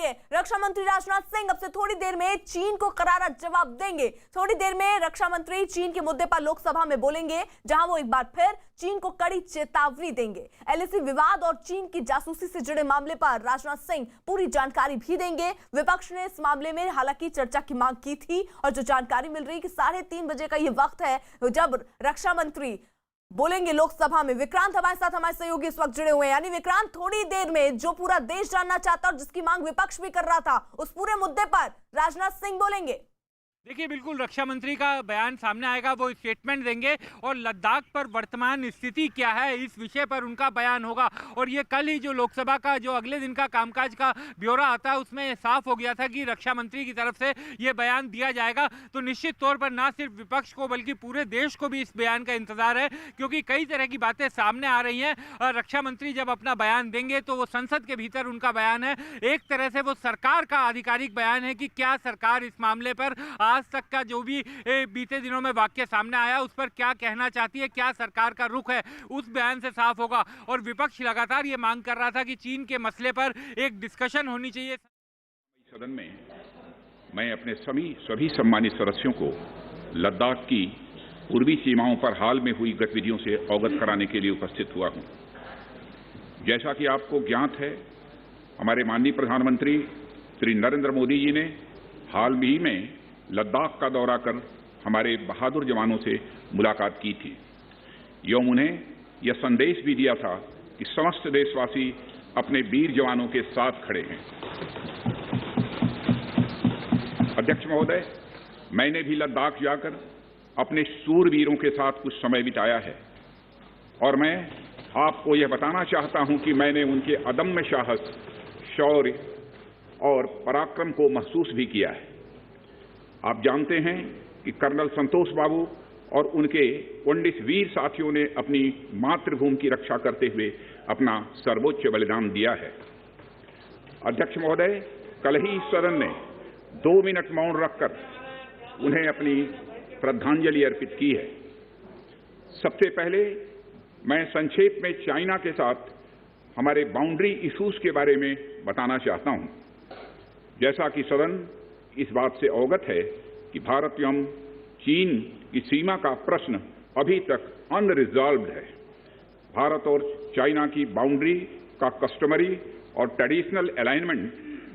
है। रक्षा मंत्री राजनाथ सिंह अब से थोड़ी देर में चीन को करारा जवाब देंगे। थोड़ी देर में रक्षा मंत्री चीन के मुद्दे पर लोकसभा में बोलेंगे, जहां वो एक बार फिर चीन को कड़ी चेतावनी देंगे। एलएसी विवाद और चीन की जासूसी से जुड़े मामले पर राजनाथ सिंह पूरी जानकारी भी देंगे। विपक्ष ने इस मामले में हालांकि चर्चा की मांग की थी और जो जानकारी मिल रही है कि 3:30 बजे का ये वक्त है जब रक्षा मंत्री बोलेंगे लोकसभा में। विक्रांत हमारे साथ, हमारे सहयोगी इस वक्त जुड़े हुए हैं। यानी विक्रांत, थोड़ी देर में जो पूरा देश जानना चाहता और जिसकी मांग विपक्ष भी कर रहा था, उस पूरे मुद्दे पर राजनाथ सिंह बोलेंगे। देखिए, बिल्कुल रक्षा मंत्री का बयान सामने आएगा, वो स्टेटमेंट देंगे और लद्दाख पर वर्तमान स्थिति क्या है इस विषय पर उनका बयान होगा। और ये कल ही जो लोकसभा का जो अगले दिन का कामकाज का ब्यौरा आता है उसमें साफ हो गया था कि रक्षा मंत्री की तरफ से ये बयान दिया जाएगा। तो निश्चित तौर पर ना सिर्फ विपक्ष को बल्कि पूरे देश को भी इस बयान का इंतजार है, क्योंकि कई तरह की बातें सामने आ रही हैं। रक्षा मंत्री जब अपना बयान देंगे तो वो संसद के भीतर उनका बयान है, एक तरह से वो सरकार का आधिकारिक बयान है कि क्या सरकार इस मामले पर आज तक का जो भी बीते दिनों में वाक्य सामने आया उस पर क्या कहना चाहती है, क्या सरकार का रुख है, उस बयान से साफ होगा। और विपक्ष लगातार ये मांग कर रहा था कि चीन के मसले पर एक डिस्कशन होनी चाहिए। सदन में मैं अपने सभी सम्मानित सदस्यों को लद्दाख की पूर्वी सीमाओं पर हाल में हुई गतिविधियों से अवगत कराने के लिए उपस्थित हुआ हूं। जैसा कि आपको ज्ञात है, हमारे माननीय प्रधानमंत्री श्री नरेंद्र मोदी जी ने हाल ही में लद्दाख का दौरा कर हमारे बहादुर जवानों से मुलाकात की थी एवं उन्हें यह संदेश भी दिया था कि समस्त देशवासी अपने वीर जवानों के साथ खड़े हैं। अध्यक्ष महोदय, मैंने भी लद्दाख जाकर अपने शूरवीरों के साथ कुछ समय बिताया है और मैं आपको यह बताना चाहता हूं कि मैंने उनके अदम्य साहस, शौर्य और पराक्रम को महसूस भी किया है। आप जानते हैं कि कर्नल संतोष बाबू और उनके 19 वीर साथियों ने अपनी मातृभूमि की रक्षा करते हुए अपना सर्वोच्च बलिदान दिया है। अध्यक्ष महोदय, कल ही सदन ने 2 मिनट मौन रखकर उन्हें अपनी श्रद्धांजलि अर्पित की है। सबसे पहले मैं संक्षेप में चाइना के साथ हमारे बाउंड्री इश्यूज के बारे में बताना चाहता हूं। जैसा कि सदन इस बात से अवगत है कि भारत एवं चीन की सीमा का प्रश्न अभी तक अनरिजॉल्व्ड है। भारत और चाइना की बाउंड्री का कस्टमरी और ट्रेडिशनल अलाइनमेंट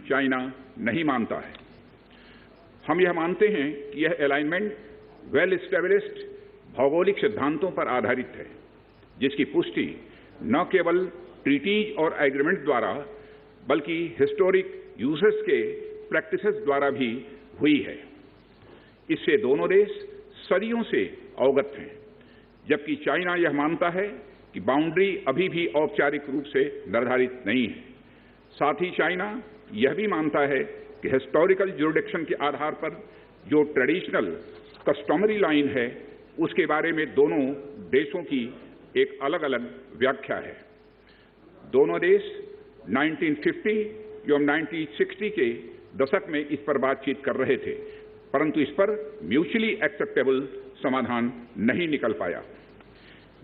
चाइना नहीं मानता है। हम यह मानते हैं कि यह अलाइनमेंट वेल एस्टेब्लिश्ड भौगोलिक सिद्धांतों पर आधारित है, जिसकी पुष्टि न केवल ट्रीटीज और एग्रीमेंट द्वारा बल्कि हिस्टोरिक यूजेस के प्रैक्टिसेस द्वारा भी हुई है। इससे दोनों देश सदियों से अवगत हैं, जबकि चाइना यह मानता है कि बाउंड्री अभी भी औपचारिक रूप से निर्धारित नहीं है। साथ ही चाइना यह भी मानता है कि हिस्टोरिकल ज्यूरिडिक्शन के आधार पर जो ट्रेडिशनल कस्टमरी लाइन है उसके बारे में दोनों देशों की एक अलग अलग व्याख्या है। दोनों देश 1950 एवं 1960 के दशक में इस पर बातचीत कर रहे थे, परंतु इस पर म्यूचुअली एक्सेप्टेबल समाधान नहीं निकल पाया।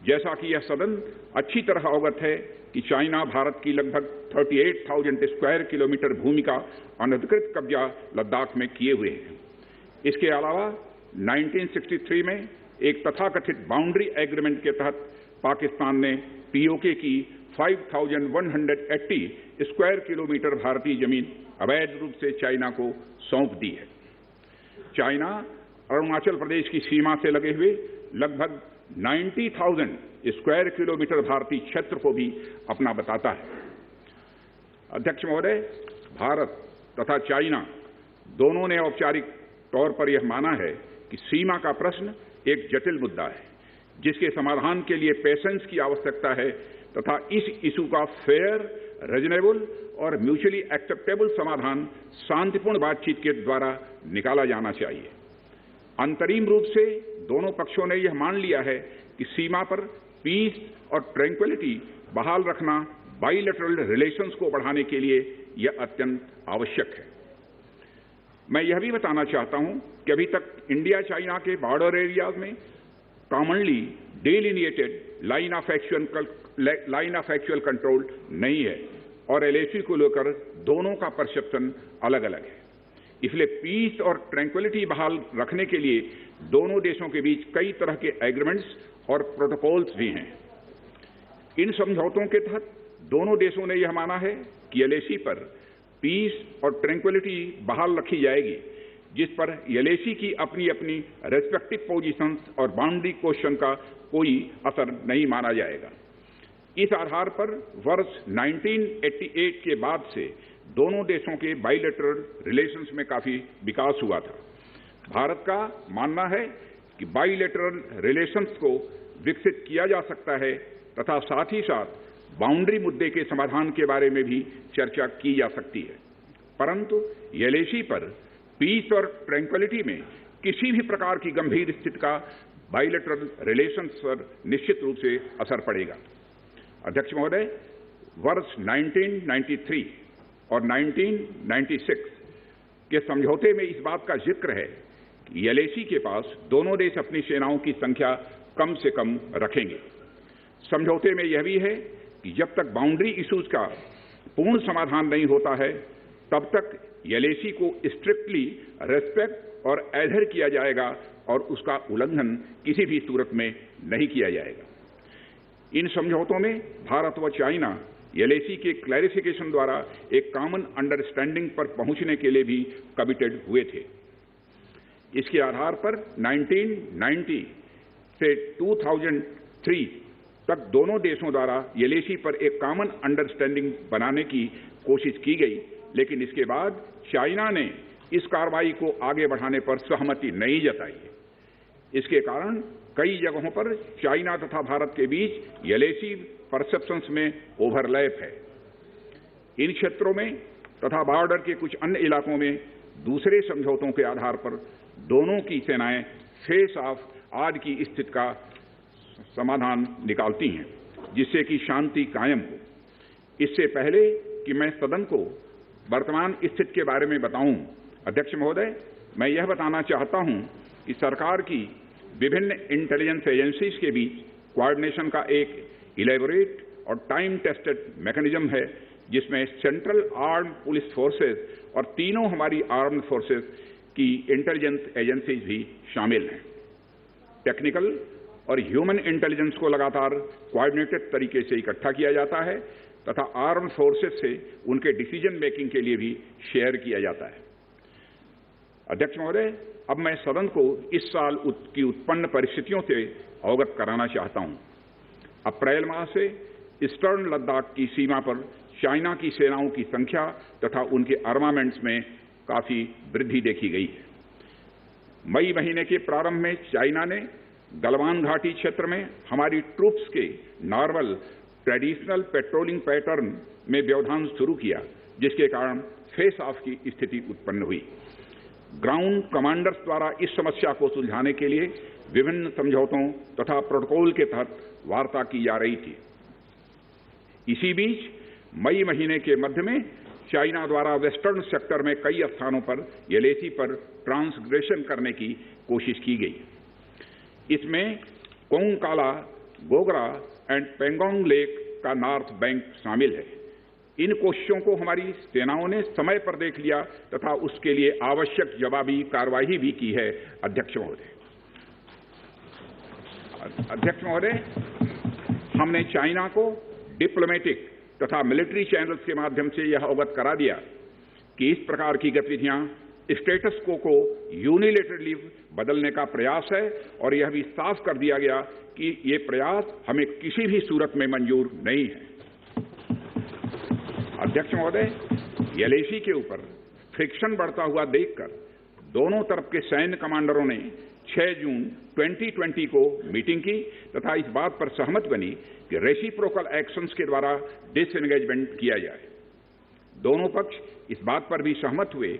जैसा कि यह सदन अच्छी तरह अवगत है कि चाइना भारत की लगभग 38,000 स्क्वायर किलोमीटर भूमि का अनधिकृत कब्जा लद्दाख में किए हुए है। इसके अलावा 1963 में एक तथाकथित बाउंड्री एग्रीमेंट के तहत पाकिस्तान ने पीओके की 5,180 स्क्वायर किलोमीटर भारतीय जमीन अवैध रूप से चाइना को सौंप दी है। चाइना अरुणाचल प्रदेश की सीमा से लगे हुए लगभग 90,000 स्क्वायर किलोमीटर भारतीय क्षेत्र को भी अपना बताता है। अध्यक्ष महोदय, भारत तथा चाइना दोनों ने औपचारिक तौर पर यह माना है कि सीमा का प्रश्न एक जटिल मुद्दा है, जिसके समाधान के लिए पेशेंस की आवश्यकता है तथा इस इशू का फेयर, रीजनेबल और म्यूचुअली एक्सेप्टेबल समाधान शांतिपूर्ण बातचीत के द्वारा निकाला जाना चाहिए। अंतरिम रूप से दोनों पक्षों ने यह मान लिया है कि सीमा पर पीस और ट्रैंक्विलिटी बहाल रखना बाइलेटरल रिलेशंस को बढ़ाने के लिए यह अत्यंत आवश्यक है। मैं यह भी बताना चाहता हूं कि अभी तक इंडिया चाइना के बॉर्डर एरियाज में commonly delineated line of actual control नहीं है। और एलएसी को लेकर दोनों का परसेप्शन अलग अलग है। इसलिए पीस और ट्रैंक्विलिटी बहाल रखने के लिए दोनों देशों के बीच कई तरह के एग्रीमेंट्स और प्रोटोकॉल्स भी हैं। इन समझौतों के तहत दोनों देशों ने यह माना है कि एलएसी पर पीस और ट्रैंक्विलिटी बहाल रखी जाएगी, जिस पर एलएसी की अपनी अपनी रेस्पेक्टिव पोजीशंस और बाउंड्री क्वेश्चन का कोई असर नहीं माना जाएगा। इस आधार पर वर्ष 1988 के बाद से दोनों देशों के बाइलेटरल रिलेशंस में काफी विकास हुआ था। भारत का मानना है कि बाइलेटरल रिलेशंस को विकसित किया जा सकता है तथा साथ ही साथ बाउंड्री मुद्दे के समाधान के बारे में भी चर्चा की जा सकती है, परंतु एलएसी पर पीस और ट्रैंक्विलिटी में किसी भी प्रकार की गंभीर स्थिति का बाइलेटरल रिलेशंस पर निश्चित रूप से असर पड़ेगा। अध्यक्ष महोदय, वर्ष 1993 और 1996 के समझौते में इस बात का जिक्र है कि एलएसी के पास दोनों देश अपनी सेनाओं की संख्या कम से कम रखेंगे। समझौते में यह भी है कि जब तक बाउंड्री इश्यूज का पूर्ण समाधान नहीं होता है, तब तक एलएसी को स्ट्रिक्टली रेस्पेक्ट और एडहेर किया जाएगा और उसका उल्लंघन किसी भी सूरत में नहीं किया जाएगा। इन समझौतों में भारत व चाइना एलएसी के क्लैरिफिकेशन द्वारा एक कॉमन अंडरस्टैंडिंग पर पहुंचने के लिए भी कमिटेड हुए थे। इसके आधार पर 1990 से 2003 तक दोनों देशों द्वारा एलएसी पर एक कॉमन अंडरस्टैंडिंग बनाने की कोशिश की गई, लेकिन इसके बाद चाइना ने इस कार्रवाई को आगे बढ़ाने पर सहमति नहीं जताई। इसके कारण कई जगहों पर चाइना तथा भारत के बीच एलएसी परसेप्शंस में ओवरलैप है। इन क्षेत्रों में तथा बॉर्डर के कुछ अन्य इलाकों में दूसरे समझौतों के आधार पर दोनों की सेनाएं फेस ऑफ आज की स्थिति का समाधान निकालती हैं, जिससे कि शांति कायम हो। इससे पहले कि मैं सदन को वर्तमान स्थिति के बारे में बताऊं, अध्यक्ष महोदय, मैं यह बताना चाहता हूं कि सरकार की विभिन्न इंटेलिजेंस एजेंसीज के बीच कोऑर्डिनेशन का एक इलेबोरेट और टाइम टेस्टेड मैकेनिज्म है, जिसमें सेंट्रल आर्म्ड पुलिस फोर्सेज और तीनों हमारी आर्म्ड फोर्सेज की इंटेलिजेंस एजेंसीज भी शामिल हैं। टेक्निकल और ह्यूमन इंटेलिजेंस को लगातार कोऑर्डिनेटेड तरीके से इकट्ठा किया जाता है तथा आर्म्ड फोर्सेज से उनके डिसीजन मेकिंग के लिए भी शेयर किया जाता है। अध्यक्ष महोदय, अब मैं सदन को इस साल की उत्पन्न परिस्थितियों से अवगत कराना चाहता हूं। अप्रैल माह से ईस्टर्न लद्दाख की सीमा पर चाइना की सेनाओं की संख्या तथा उनके आर्मामेंट्स में काफी वृद्धि देखी गई है। मई महीने के प्रारंभ में चाइना ने गलवान घाटी क्षेत्र में हमारी ट्रूप्स के नॉर्मल ट्रेडिशनल पेट्रोलिंग पैटर्न में व्यवधान शुरू किया, जिसके कारण फेस ऑफ की स्थिति उत्पन्न हुई। ग्राउंड कमांडर्स द्वारा इस समस्या को सुलझाने के लिए विभिन्न समझौतों तथा प्रोटोकॉल के तहत वार्ता की जा रही थी। इसी बीच मई महीने के मध्य में चाइना द्वारा वेस्टर्न सेक्टर में कई स्थानों पर एलएसी पर ट्रांसग्रेशन करने की कोशिश की गई। इसमें कोंगकाला, गोगरा एंड पेंगोंग लेक का नॉर्थ बैंक शामिल है। इन कोशिशों को हमारी सेनाओं ने समय पर देख लिया तथा उसके लिए आवश्यक जवाबी कार्रवाई भी की है। अध्यक्ष महोदय, हमने चाइना को डिप्लोमेटिक तथा मिलिट्री चैनल्स के माध्यम से यह अवगत करा दिया कि इस प्रकार की गतिविधियां स्टेटस को यूनिलेटरली बदलने का प्रयास है और यह भी साफ कर दिया गया कि ये प्रयास हमें किसी भी सूरत में मंजूर नहीं है। अध्यक्ष महोदय, एलएसी के ऊपर फ्रिक्शन बढ़ता हुआ देखकर दोनों तरफ के सैन्य कमांडरों ने 6 जून 2020 को मीटिंग की तथा इस बात पर सहमत बनी कि रेसिप्रोकल एक्शंस के द्वारा डिसएंगेजमेंट किया जाए। दोनों पक्ष इस बात पर भी सहमत हुए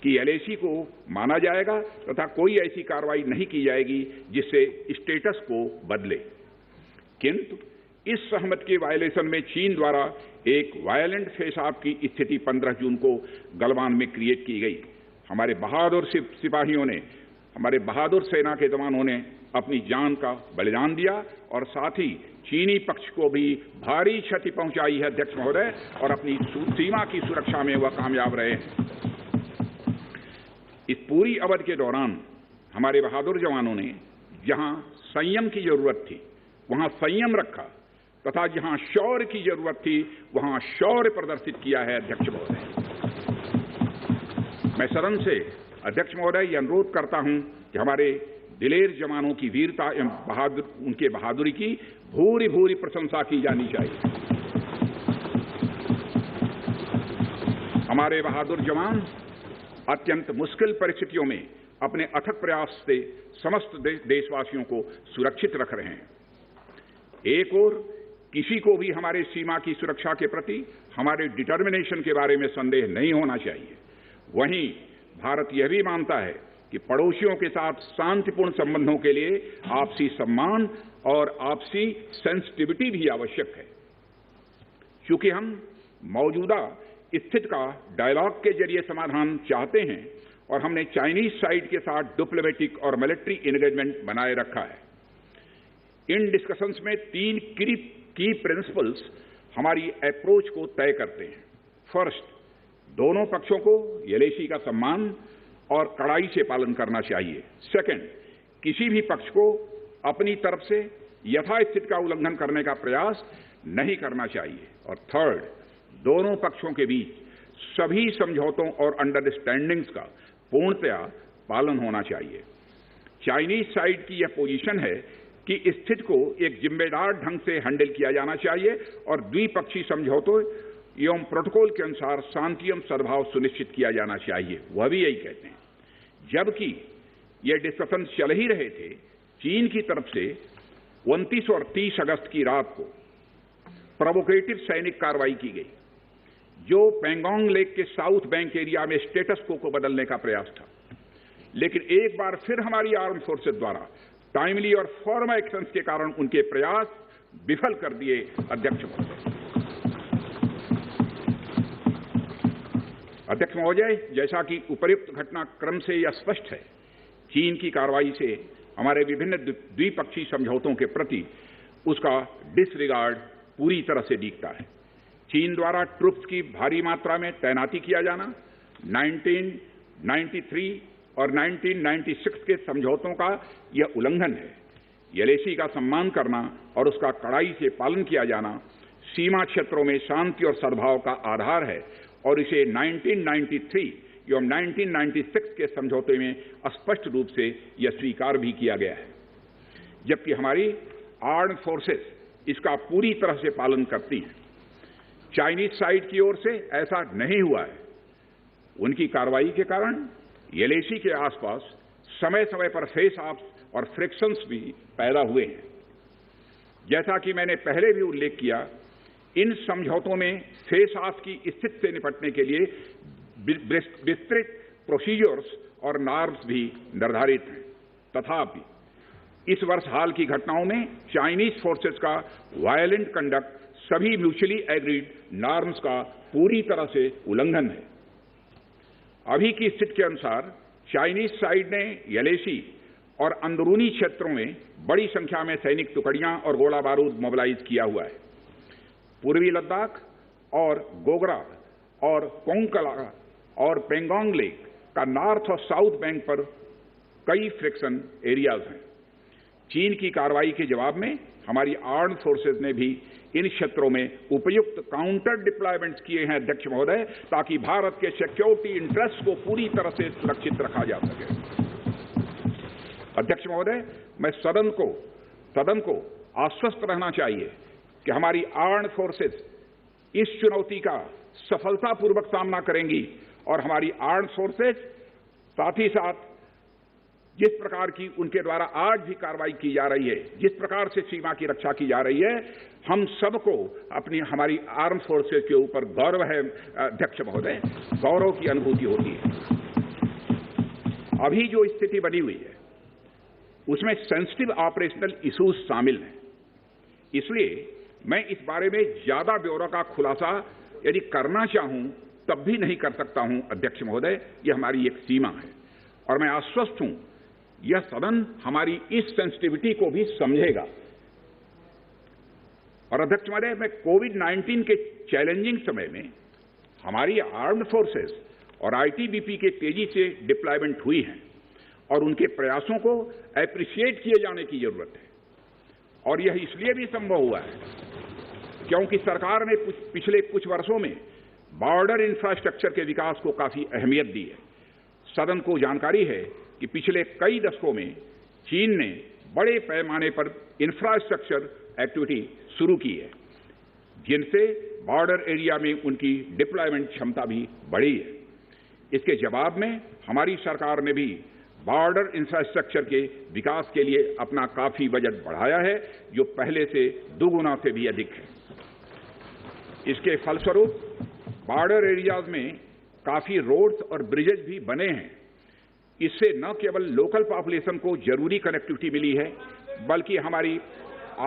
कि एलएसी को माना जाएगा तथा कोई ऐसी कार्रवाई नहीं की जाएगी जिससे स्टेटस को बदले। किंतु इस सहमति के वायलेशन में चीन द्वारा एक वायलेंट फेस ऑफ की स्थिति 15 जून को गलवान में क्रिएट की गई। हमारे बहादुर सिपाहियों ने हमारे बहादुर सेना के जवानों ने अपनी जान का बलिदान दिया और साथ ही चीनी पक्ष को भी भारी क्षति पहुंचाई है अध्यक्ष महोदय, और अपनी सीमा की सुरक्षा में वह कामयाब रहे हैं। इस पूरी अवधि के दौरान हमारे बहादुर जवानों ने जहां संयम की जरूरत थी वहां संयम रखा तथा जहां शौर्य की जरूरत थी वहां शौर्य प्रदर्शित किया है अध्यक्ष महोदय। मैं सदन से अध्यक्ष महोदय यह अनुरोध करता हूं कि हमारे दिलेर जवानों की वीरता एवं उनके बहादुरी की भूरी भूरी प्रशंसा की जानी चाहिए। हमारे बहादुर जवान अत्यंत मुश्किल परिस्थितियों में अपने अथक प्रयास से समस्त देशवासियों को सुरक्षित रख रहे हैं। एक ओर किसी को भी हमारे सीमा की सुरक्षा के प्रति हमारे डिटर्मिनेशन के बारे में संदेह नहीं होना चाहिए, वहीं भारत यह भी मानता है कि पड़ोसियों के साथ शांतिपूर्ण संबंधों के लिए आपसी सम्मान और आपसी सेंसिटिविटी भी आवश्यक है। क्योंकि हम मौजूदा स्थिति का डायलॉग के जरिए समाधान चाहते हैं और हमने चाइनीज साइड के साथ डिप्लोमेटिक और मिलिट्री एंगेजमेंट बनाए रखा है। इन डिस्कशंस में 3 की प्रिंसिपल्स हमारी अप्रोच को तय करते हैं। फर्स्ट, दोनों पक्षों को एलएसी का सम्मान और कड़ाई से पालन करना चाहिए। सेकंड, किसी भी पक्ष को अपनी तरफ से यथास्थिति का उल्लंघन करने का प्रयास नहीं करना चाहिए। और थर्ड, दोनों पक्षों के बीच सभी समझौतों और अंडरस्टैंडिंग्स का पूर्णतया पालन होना चाहिए। चाइनीज साइड की यह पोजीशन है कि स्थिति को एक जिम्मेदार ढंग से हैंडल किया जाना चाहिए और द्विपक्षीय समझौतों एवं प्रोटोकॉल के अनुसार शांति एवं सद्भाव सुनिश्चित किया जाना चाहिए। वह भी यही कहते हैं। जबकि ये डिस्कशन चल ही रहे थे, चीन की तरफ से 29 और 30 अगस्त की रात को प्रोवोकेटिव सैनिक कार्रवाई की गई, जो पेंगोंग लेक के साउथ बैंक एरिया में स्टेटस को बदलने का प्रयास था। लेकिन एक बार फिर हमारी आर्म फोर्सेस द्वारा टाइमली और फर्म एक्शंस के कारण उनके प्रयास विफल कर दिए अध्यक्ष महोदय। अध्यक्ष महोदय, जैसा कि उपर्युक्त घटनाक्रम से यह स्पष्ट है, चीन की कार्रवाई से हमारे विभिन्न द्विपक्षीय समझौतों के प्रति उसका डिसरिगार्ड पूरी तरह से दिखता है। चीन द्वारा ट्रुप्स की भारी मात्रा में तैनाती किया जाना 1993 और 1996 के समझौतों का यह उल्लंघन है। एलएसी का सम्मान करना और उसका कड़ाई से पालन किया जाना सीमा क्षेत्रों में शांति और सद्भाव का आधार है और इसे 1993 एवं 1996 के समझौते में स्पष्ट रूप से यह स्वीकार भी किया गया है। जबकि हमारी आर्म्ड फोर्सेस इसका पूरी तरह से पालन करती हैं। चाइनीज साइड की ओर से ऐसा नहीं हुआ है। उनकी कार्रवाई के कारण एलएसी के आसपास समय समय पर फेस ऑफ्स और फ्रिक्शंस भी पैदा हुए हैं। जैसा कि मैंने पहले भी उल्लेख किया, इन समझौतों में फेस ऑफ की स्थिति से निपटने के लिए विस्तृत प्रोसीजर्स और नॉर्म्स भी निर्धारित हैं। तथापि इस वर्ष हाल की घटनाओं में चाइनीज फोर्सेस का वायलेंट कंडक्ट सभी म्यूचुअली एग्रीड नॉर्म्स का पूरी तरह से उल्लंघन है। अभी की स्थिति के अनुसार चाइनीज साइड ने एलएसी और अंदरूनी क्षेत्रों में बड़ी संख्या में सैनिक टुकड़ियां और गोला बारूद मोबिलाइज किया हुआ है। पूर्वी लद्दाख और गोगरा और कोंकला और पेंगोंग लेक का नॉर्थ और साउथ बैंक पर कई फ्रिक्शन एरियाज हैं। चीन की कार्रवाई के जवाब में हमारी आर्म्ड फोर्सेज ने भी इन क्षेत्रों में उपयुक्त काउंटर डिप्लॉयमेंट्स किए हैं अध्यक्ष महोदय, ताकि भारत के सिक्योरिटी इंटरेस्ट को पूरी तरह से सुरक्षित रखा जा सके। अध्यक्ष महोदय, मैं सदन को आश्वस्त रहना चाहिए कि हमारी आर्म्ड फोर्सेज इस चुनौती का सफलतापूर्वक सामना करेंगी और हमारी आर्म्ड फोर्सेज साथ ही साथ जिस प्रकार की उनके द्वारा आज भी कार्रवाई की जा रही है, जिस प्रकार से सीमा की रक्षा की जा रही है, हम सबको हमारी आर्म फोर्सेज के ऊपर गौरव है अध्यक्ष महोदय, गौरव की अनुभूति होती है। अभी जो स्थिति बनी हुई है उसमें सेंसिटिव ऑपरेशनल इश्यूज शामिल हैं। इसलिए मैं इस बारे में ज्यादा ब्यौरा का खुलासा यदि करना चाहूं तब भी नहीं कर सकता हूं अध्यक्ष महोदय, यह हमारी एक सीमा है। और मैं आश्वस्त हूं यह सदन हमारी इस सेंसिटिविटी को भी समझेगा। और अध्यक्ष महोदय, मैं कोविड-19 के चैलेंजिंग समय में हमारी आर्म्ड फोर्सेस और आईटीबीपी के तेजी से डिप्लॉयमेंट हुई हैं और उनके प्रयासों को एप्रिशिएट किए जाने की जरूरत है। और यह इसलिए भी संभव हुआ है क्योंकि सरकार ने पिछले कुछ वर्षों में बॉर्डर इंफ्रास्ट्रक्चर के विकास को काफी अहमियत दी है। सदन को जानकारी है कि पिछले कई दशकों में चीन ने बड़े पैमाने पर इंफ्रास्ट्रक्चर एक्टिविटी शुरू की है, जिनसे बॉर्डर एरिया में उनकी डिप्लॉयमेंट क्षमता भी बढ़ी है। इसके जवाब में हमारी सरकार ने भी बॉर्डर इंफ्रास्ट्रक्चर के विकास के लिए अपना काफी बजट बढ़ाया है, जो पहले से दोगुना से भी अधिक है। इसके फलस्वरूप बॉर्डर एरियाज में काफी रोड्स और ब्रिजेज भी बने हैं। इससे न केवल लोकल पॉपुलेशन को जरूरी कनेक्टिविटी मिली है, बल्कि हमारी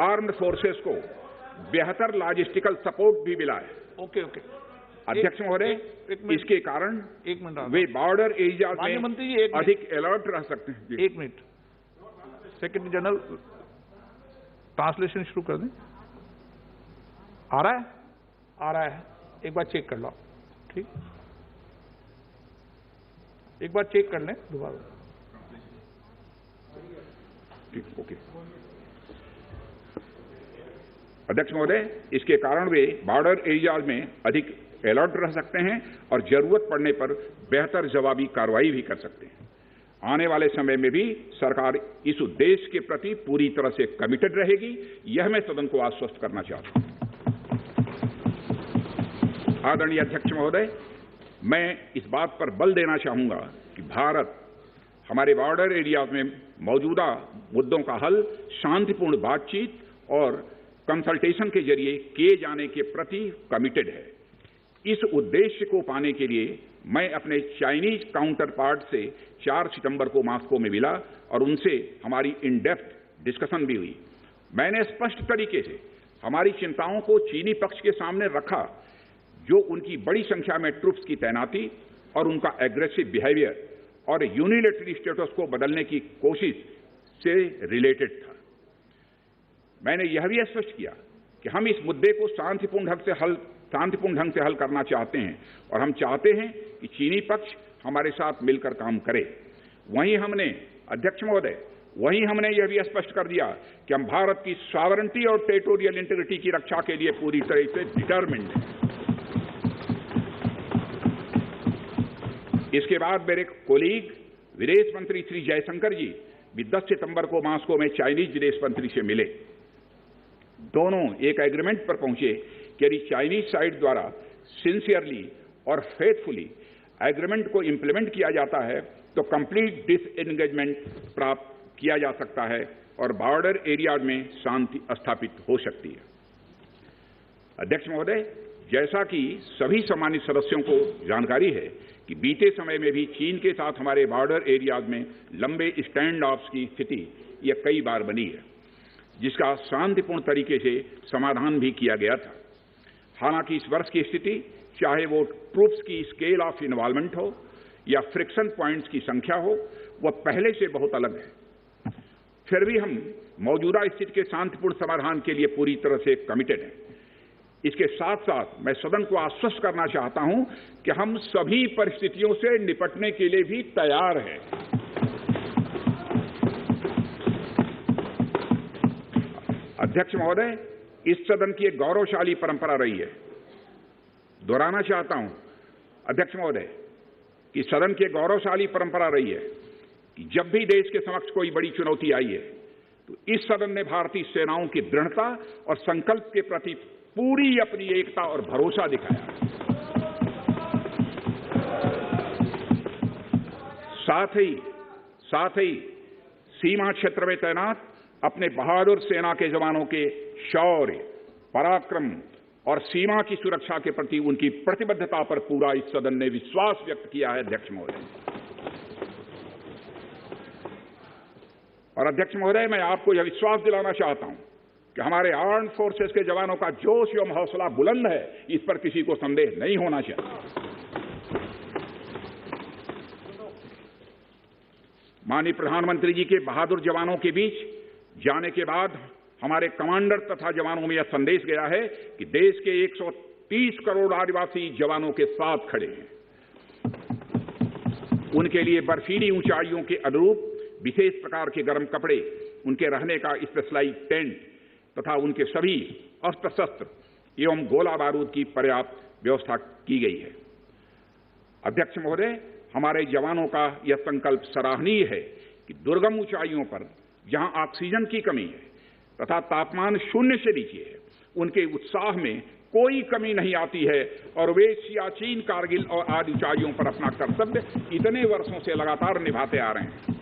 आर्म्ड फोर्सेस को बेहतर लॉजिस्टिकल सपोर्ट भी मिला है। ओके। अध्यक्ष महोदय, इसके कारण वे बॉर्डर एरियाज में अधिक अलर्ट रह सकते हैं। 1 मिनट, सेक्रेटरी जनरल ट्रांसलेशन शुरू कर दें। आ रहा है, एक बार चेक कर लो। ठीक, एक बार चेक कर लें दोबारा। ठीक, ओके। अध्यक्ष महोदय, इसके कारण वे बॉर्डर एरियाज में अधिक अलर्ट रह सकते हैं और जरूरत पड़ने पर बेहतर जवाबी कार्रवाई भी कर सकते हैं। आने वाले समय में भी सरकार इस उद्देश्य के प्रति पूरी तरह से कमिटेड रहेगी, यह मैं सदन को आश्वस्त करना चाहता हूं। आदरणीय अध्यक्ष महोदय, मैं इस बात पर बल देना चाहूंगा कि भारत हमारे बॉर्डर एरियाज में मौजूदा मुद्दों का हल शांतिपूर्ण बातचीत और कंसल्टेशन के जरिए किए जाने के प्रति कमिटेड है। इस उद्देश्य को पाने के लिए मैं अपने चाइनीज काउंटर पार्ट से 4 सितंबर को मॉस्को में मिला और उनसे हमारी इन डेप्थ डिस्कशन भी हुई। मैंने स्पष्ट तरीके से हमारी चिंताओं को चीनी पक्ष के सामने रखा, जो उनकी बड़ी संख्या में ट्रूप्स की तैनाती और उनका एग्रेसिव बिहेवियर और यूनिलैटरल स्टेटस को बदलने की कोशिश से रिलेटेड था। मैंने यह भी स्पष्ट किया कि हम इस मुद्दे को शांतिपूर्ण ढंग से हल करना चाहते हैं और हम चाहते हैं कि चीनी पक्ष हमारे साथ मिलकर काम करे। वहीं हमने, अध्यक्ष महोदय, यह भी स्पष्ट कर दिया कि हम भारत की सॉवरेनिटी और टेरिटोरियल इंटीग्रिटी की रक्षा के लिए पूरी तरह से डिटरमिन्ड हैं। इसके बाद मेरे कोलीग विदेश मंत्री श्री जयशंकर जी भी 10 सितंबर को मॉस्को में चाइनीज विदेश मंत्री से मिले। दोनों एक एग्रीमेंट पर पहुंचे कि यदि चाइनीज साइड द्वारा सिंसियरली और फेथफुली एग्रीमेंट को इंप्लीमेंट किया जाता है तो कंप्लीट डिसएंगेजमेंट प्राप्त किया जा सकता है और बॉर्डर एरिया में शांति स्थापित हो सकती है। अध्यक्ष महोदय, जैसा कि सभी सम्मानित सदस्यों को जानकारी है कि बीते समय में भी चीन के साथ हमारे बॉर्डर एरियाज में लंबे स्टैंड ऑफ्स की स्थिति यह कई बार बनी है, जिसका शांतिपूर्ण तरीके से समाधान भी किया गया था। हालांकि इस वर्ष की स्थिति, चाहे वो ट्रूप्स की स्केल ऑफ इन्वॉल्वमेंट हो या फ्रिक्शन पॉइंट्स की संख्या हो, वह पहले से बहुत अलग है। फिर भी हम मौजूदा स्थिति के शांतिपूर्ण समाधान के लिए पूरी तरह से कमिटेड हैं। इसके साथ साथ मैं सदन को आश्वस्त करना चाहता हूं कि हम सभी परिस्थितियों से निपटने के लिए भी तैयार हैं। अध्यक्ष महोदय, इस सदन की एक गौरवशाली परंपरा रही है। दोहराना चाहता हूं अध्यक्ष महोदय कि सदन की एक गौरवशाली परंपरा रही है कि जब भी देश के समक्ष कोई बड़ी चुनौती आई है तो इस सदन ने भारतीय सेनाओं की दृढ़ता और संकल्प के प्रति पूरी अपनी एकता और भरोसा दिखाया। साथ ही सीमा क्षेत्र में तैनात अपने बहादुर सेना के जवानों के शौर्य, पराक्रम और सीमा की सुरक्षा के प्रति उनकी प्रतिबद्धता पर पूरा इस सदन ने विश्वास व्यक्त किया है। अध्यक्ष महोदय, और अध्यक्ष महोदय, मैं आपको यह विश्वास दिलाना चाहता हूं कि हमारे आर्म्ड फोर्सेस के जवानों का जोश एवं हौसला बुलंद है, इस पर किसी को संदेह नहीं होना चाहिए। माननीय प्रधानमंत्री जी के बहादुर जवानों के बीच जाने के बाद हमारे कमांडर तथा जवानों में यह संदेश गया है कि देश के 130 करोड़ आदिवासी जवानों के साथ खड़े हैं। उनके लिए बर्फीली ऊंचाइयों के अनुरूप विशेष प्रकार के गर्म कपड़े, उनके रहने का स्पेशलाइज टेंट तथा उनके सभी अस्त्र शस्त्र एवं गोला बारूद की पर्याप्त व्यवस्था की गई है। अध्यक्ष महोदय, हमारे जवानों का यह संकल्प सराहनीय है कि दुर्गम ऊंचाइयों पर जहां ऑक्सीजन की कमी है तथा तापमान शून्य से नीचे है, उनके उत्साह में कोई कमी नहीं आती है और वे सियाचिन, कारगिल और आदि ऊंचाइयों पर अपना कर्तव्य इतने वर्षों से लगातार निभाते आ रहे हैं।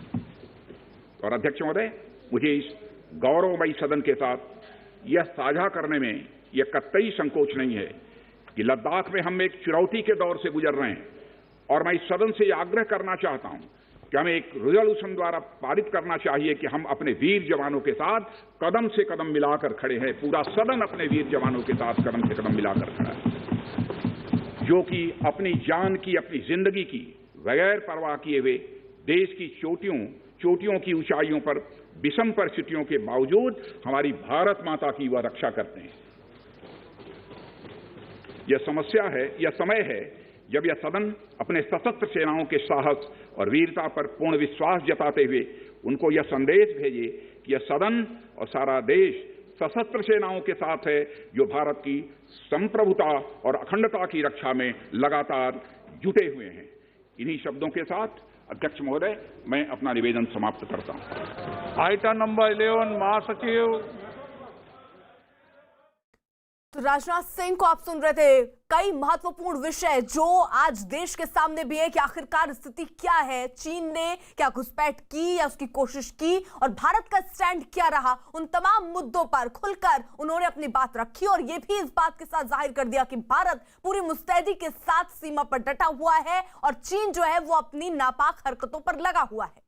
और अध्यक्ष महोदय, मुझे इस गौरवमयी सदन के साथ यह साझा करने में यह कतई संकोच नहीं है कि लद्दाख में हम एक चुनौती के दौर से गुजर रहे हैं और मैं इस सदन से यह आग्रह करना चाहता हूं कि हमें एक रेजोल्यूशन द्वारा पारित करना चाहिए कि हम अपने वीर जवानों के साथ कदम से कदम मिलाकर खड़े हैं। पूरा सदन अपने वीर जवानों के साथ कदम से कदम मिलाकर खड़ा है, जो कि अपनी जान की, अपनी जिंदगी की बगैर परवाह किए हुए देश की चोटियों की ऊंचाइयों पर विषम परिस्थितियों के बावजूद हमारी भारत माता की वह रक्षा करते हैं। यह समय है जब यह सदन अपने सशस्त्र सेनाओं के साहस और वीरता पर पूर्ण विश्वास जताते हुए उनको यह संदेश भेजे कि यह सदन और सारा देश सशस्त्र सेनाओं के साथ है, जो भारत की संप्रभुता और अखंडता की रक्षा में लगातार जुटे हुए हैं। इन्हीं शब्दों के साथ अध्यक्ष महोदय, मैं अपना निवेदन समाप्त करता हूं। आइटम नंबर 11, महासचिव। तो राजनाथ सिंह को आप सुन रहे थे। कई महत्वपूर्ण विषय जो आज देश के सामने भी है कि आखिरकार स्थिति क्या है, चीन ने क्या घुसपैठ की या उसकी कोशिश की और भारत का स्टैंड क्या रहा, उन तमाम मुद्दों पर खुलकर उन्होंने अपनी बात रखी और यह भी इस बात के साथ जाहिर कर दिया कि भारत पूरी मुस्तैदी के साथ सीमा पर डटा हुआ है और चीन जो है वो अपनी नापाक हरकतों पर लगा हुआ है।